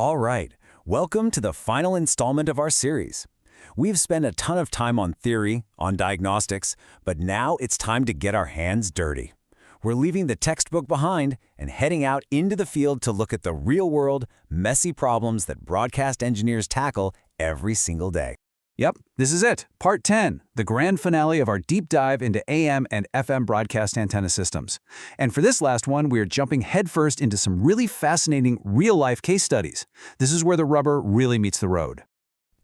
All right, welcome to the final installment of our series. We've spent a ton of time on theory, on diagnostics, but now it's time to get our hands dirty. We're leaving the textbook behind and heading out into the field to look at the real-world, messy problems that broadcast engineers tackle every single day. Yep, this is it, Part 10, the grand finale of our deep dive into AM and FM broadcast antenna systems. And for this last one, we're jumping headfirst into some really fascinating real-life case studies. This is where the rubber really meets the road.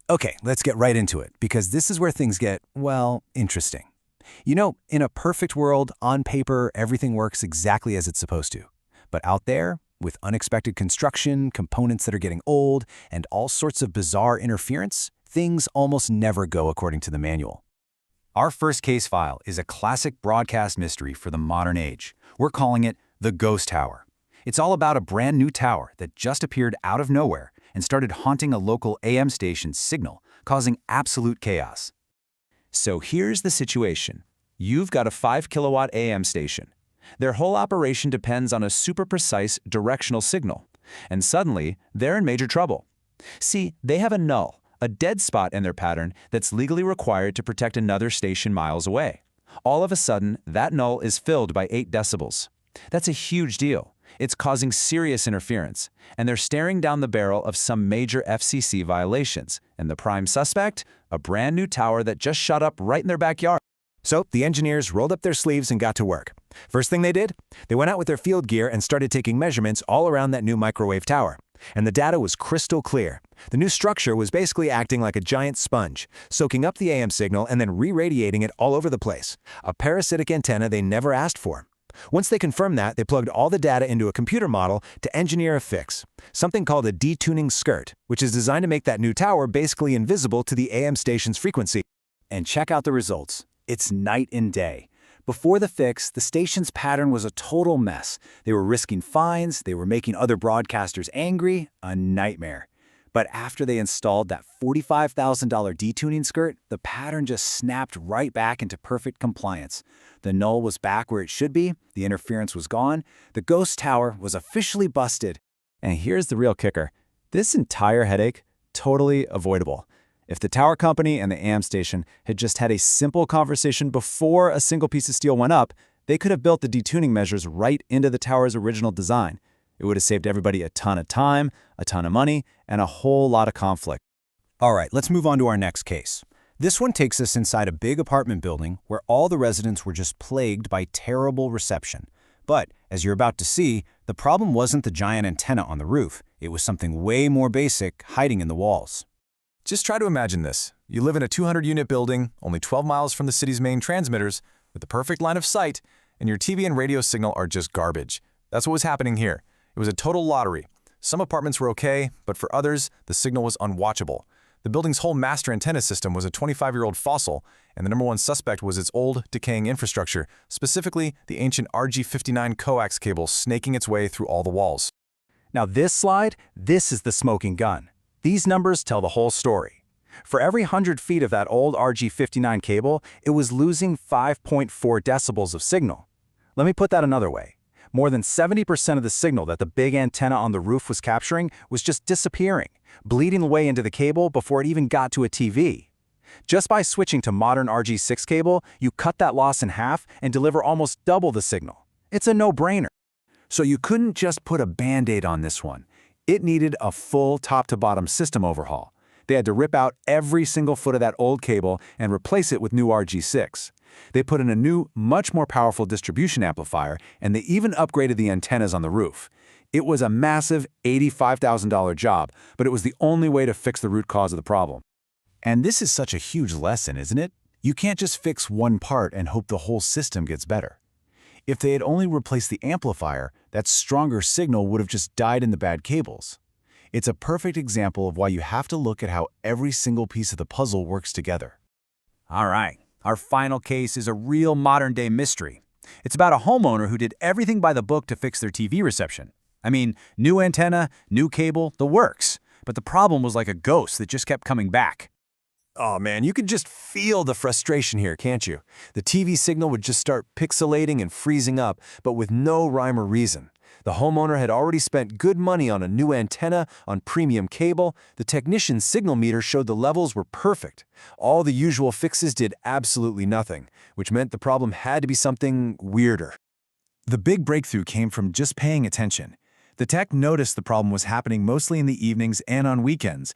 Okay, let's get right into it, because this is where things get, well, interesting. You know, in a perfect world, on paper, everything works exactly as it's supposed to. But out there, with unexpected construction, components that are getting old, and all sorts of bizarre interference, things almost never go according to the manual. Our first case file is a classic broadcast mystery for the modern age. We're calling it the Ghost Tower. It's all about a brand new tower that just appeared out of nowhere and started haunting a local AM station's signal, causing absolute chaos. So here's the situation. You've got a 5-kilowatt AM station. Their whole operation depends on a super precise directional signal. And suddenly, they're in major trouble. See, they have a null, a dead spot in their pattern that's legally required to protect another station miles away. All of a sudden, that null is filled by 8 decibels. That's a huge deal. It's causing serious interference, and they're staring down the barrel of some major FCC violations. And the prime suspect? A brand new tower that just shot up right in their backyard. So the engineers rolled up their sleeves and got to work. First thing they did, they went out with their field gear and started taking measurements all around that new microwave tower. And the data was crystal clear. The new structure was basically acting like a giant sponge, soaking up the AM signal and then re-radiating it all over the place. A parasitic antenna they never asked for. Once they confirmed that, they plugged all the data into a computer model to engineer a fix, something called a detuning skirt, which is designed to make that new tower basically invisible to the AM station's frequency. And check out the results. It's night and day. Before the fix, the station's pattern was a total mess. They were risking fines, they were making other broadcasters angry, a nightmare. But after they installed that $45,000 detuning skirt, the pattern just snapped right back into perfect compliance. The null was back where it should be, the interference was gone, the ghost tower was officially busted. And here's the real kicker. This entire headache, totally avoidable. If the tower company and the AM station had just had a simple conversation before a single piece of steel went up, they could have built the detuning measures right into the tower's original design. It would have saved everybody a ton of time, a ton of money, and a whole lot of conflict. All right, let's move on to our next case. This one takes us inside a big apartment building where all the residents were just plagued by terrible reception. But, as you're about to see, the problem wasn't the giant antenna on the roof. It was something way more basic hiding in the walls. Just try to imagine this. You live in a 200-unit building, only 12 miles from the city's main transmitters, with the perfect line of sight, and your TV and radio signal are just garbage. That's what was happening here. It was a total lottery. Some apartments were okay, but for others, the signal was unwatchable. The building's whole master antenna system was a 25-year-old fossil, and the number one suspect was its old, decaying infrastructure, specifically the ancient RG59 coax cable snaking its way through all the walls. Now this slide, this is the smoking gun. These numbers tell the whole story. For every 100 feet of that old RG59 cable, it was losing 5.4 decibels of signal. Let me put that another way. More than 70% of the signal that the big antenna on the roof was capturing was just disappearing, bleeding away into the cable before it even got to a TV. Just by switching to modern RG6 cable, you cut that loss in half and deliver almost double the signal. It's a no-brainer. So you couldn't just put a Band-Aid on this one. It needed a full top-to-bottom system overhaul. They had to rip out every single foot of that old cable and replace it with new RG6. They put in a new, much more powerful distribution amplifier, and they even upgraded the antennas on the roof. It was a massive $85,000 job, but it was the only way to fix the root cause of the problem. And this is such a huge lesson, isn't it? You can't just fix one part and hope the whole system gets better. If they had only replaced the amplifier, that stronger signal would have just died in the bad cables. It's a perfect example of why you have to look at how every single piece of the puzzle works together. All right, our final case is a real modern-day mystery. It's about a homeowner who did everything by the book to fix their TV reception. I mean, new antenna, new cable, the works. But the problem was like a ghost that just kept coming back. Oh man, you can just feel the frustration here, can't you? The TV signal would just start pixelating and freezing up, but with no rhyme or reason. The homeowner had already spent good money on a new antenna, on premium cable. The technician's signal meter showed the levels were perfect. All the usual fixes did absolutely nothing, which meant the problem had to be something weirder. The big breakthrough came from just paying attention. The tech noticed the problem was happening mostly in the evenings and on weekends,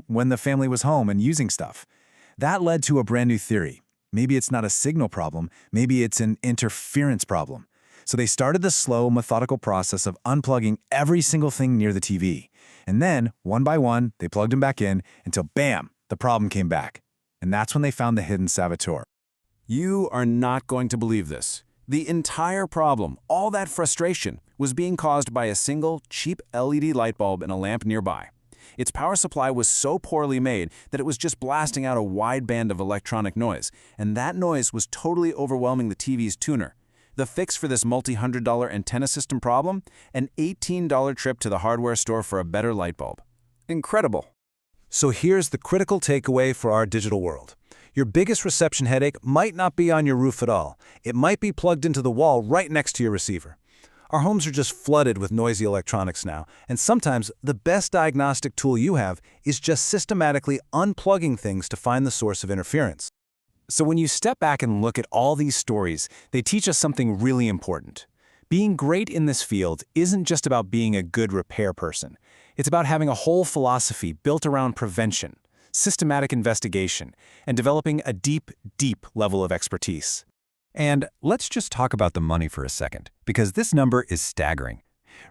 when the family was home and using stuff. That led to a brand new theory. Maybe it's not a signal problem, maybe it's an interference problem. So they started the slow, methodical process of unplugging every single thing near the TV. And then, one by one, they plugged them back in until bam, the problem came back. And that's when they found the hidden saboteur. You are not going to believe this. The entire problem, all that frustration, was being caused by a single, cheap LED light bulb in a lamp nearby. Its power supply was so poorly made that it was just blasting out a wide band of electronic noise, and that noise was totally overwhelming the TV's tuner. The fix for this multi-$100 antenna system problem? An $18 trip to the hardware store for a better light bulb. Incredible. So here's the critical takeaway for our digital world. Your biggest reception headache might not be on your roof at all. It might be plugged into the wall right next to your receiver. Our homes are just flooded with noisy electronics now, and sometimes the best diagnostic tool you have is just systematically unplugging things to find the source of interference. So when you step back and look at all these stories, they teach us something really important. Being great in this field isn't just about being a good repair person. It's about having a whole philosophy built around prevention, systematic investigation, and developing a deep, deep level of expertise. And let's just talk about the money for a second, because this number is staggering.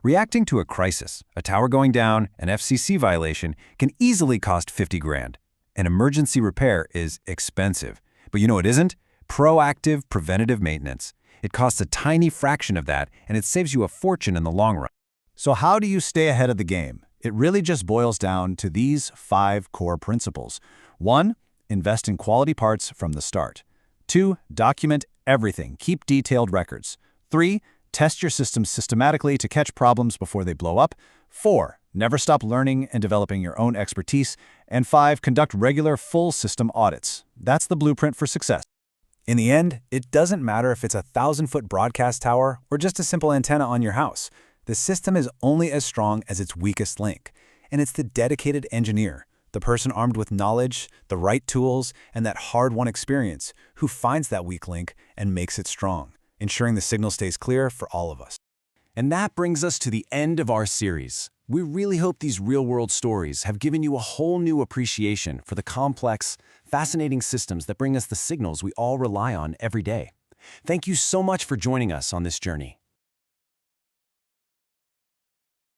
Reacting to a crisis, a tower going down, an FCC violation, can easily cost 50 grand. An emergency repair is expensive. But you know what isn't? Proactive, preventative maintenance. It costs a tiny fraction of that, and it saves you a fortune in the long run. So how do you stay ahead of the game? It really just boils down to these 5 core principles. 1. Invest in quality parts from the start. 2. Document everything. Keep detailed records. 3. Test your systems systematically to catch problems before they blow up. 4. Never stop learning and developing your own expertise. And 5. Conduct regular full system audits. That's the blueprint for success. In the end, it doesn't matter if it's a 1,000-foot broadcast tower or just a simple antenna on your house. The system is only as strong as its weakest link. And it's the dedicated engineer, the person armed with knowledge, the right tools, and that hard-won experience who finds that weak link and makes it strong, ensuring the signal stays clear for all of us. And that brings us to the end of our series. We really hope these real-world stories have given you a whole new appreciation for the complex, fascinating systems that bring us the signals we all rely on every day. Thank you so much for joining us on this journey.